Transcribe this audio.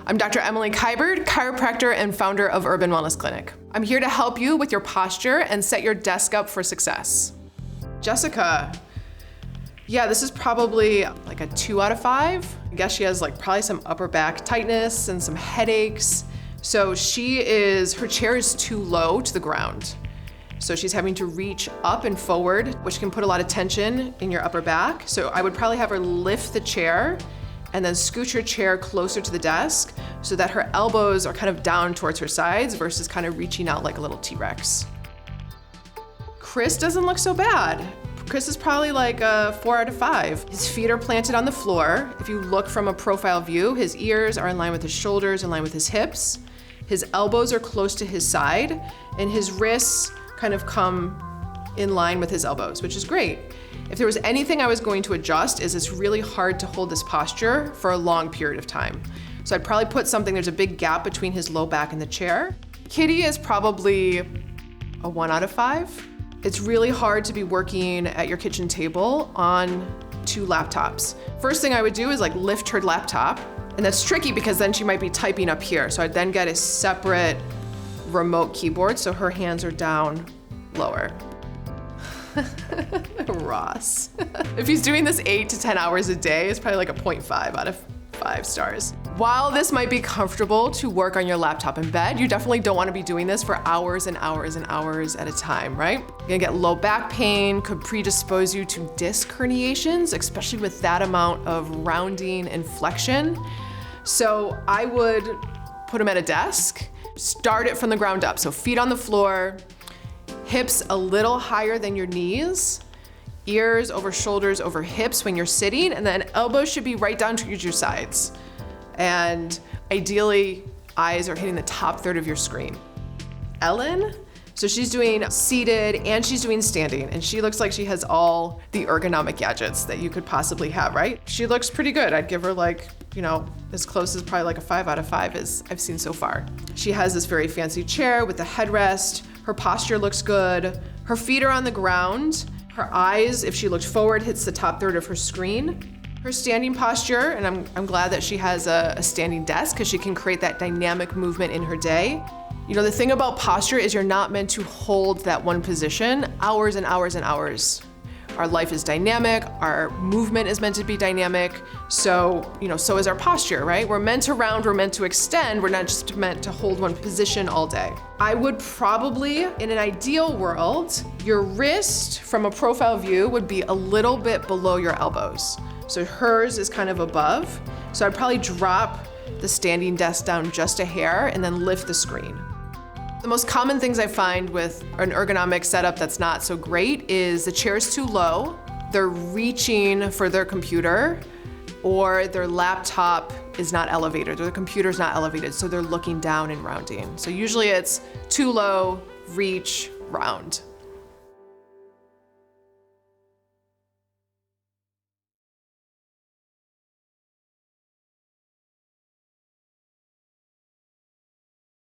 I'm Dr. Ellyn Kiberd, chiropractor and founder of Urban Wellness Clinic. I'm here to help you with your posture and set your desk up for success. Jessica. Yeah, this is probably like a 2 out of 5. I guess she has probably some upper back tightness and some headaches. So her chair is too low to the ground. So she's having to reach up and forward, which can put a lot of tension in your upper back. So I would probably have her lift the chair and then scooch her chair closer to the desk so that her elbows are kind of down towards her sides versus kind of reaching out like a little T-Rex. Chris doesn't look so bad. Chris is probably like a 4 out of 5. His feet are planted on the floor. If you look from a profile view, his ears are in line with his shoulders, in line with his hips. His elbows are close to his side, and his wrists kind of come in line with his elbows, which is great. If there was anything I was going to adjust, is it's really hard to hold this posture for a long period of time. So I'd probably put something, there's a big gap between his low back and the chair. Kitty is probably a 1 out of 5. It's really hard to be working at your kitchen table on 2 laptops. First thing I would do is lift her laptop, and that's tricky because then she might be typing up here. So I'd then get a separate remote keyboard so her hands are down lower. Ross. If he's doing this 8 to 10 hours a day, it's probably like a 0.5 out of 5 stars. While this might be comfortable to work on your laptop in bed, you definitely don't want to be doing this for hours and hours and hours at a time, right? You're gonna get low back pain, could predispose you to disc herniations, especially with that amount of rounding and flexion. So I would put him at a desk, start it from the ground up. So feet on the floor, hips a little higher than your knees, ears over shoulders over hips when you're sitting, and then elbows should be right down towards your sides. And ideally, eyes are hitting the top third of your screen. Ellyn, so she's doing seated and she's doing standing, and she looks like she has all the ergonomic gadgets that you could possibly have, right? She looks pretty good. I'd give her as close as probably like a 5 out of 5 as I've seen so far. She has this very fancy chair with the headrest. Her posture looks good. Her feet are on the ground. Her eyes, if she looked forward, hits the top third of her screen. Her standing posture, and I'm glad that she has a standing desk because she can create that dynamic movement in her day. You know, the thing about posture is you're not meant to hold that one position hours and hours and hours. Our life is dynamic, our movement is meant to be dynamic, so is our posture, right? We're meant to round, we're meant to extend, we're not just meant to hold one position all day. I would probably, in an ideal world, your wrist from a profile view would be a little bit below your elbows. So hers is kind of above, so I'd probably drop the standing desk down just a hair and then lift the screen. The most common things I find with an ergonomic setup that's not so great is the chair's too low, they're reaching for their computer, or their laptop is not elevated, or their computer's not elevated, so they're looking down and rounding. So usually it's too low, reach, round.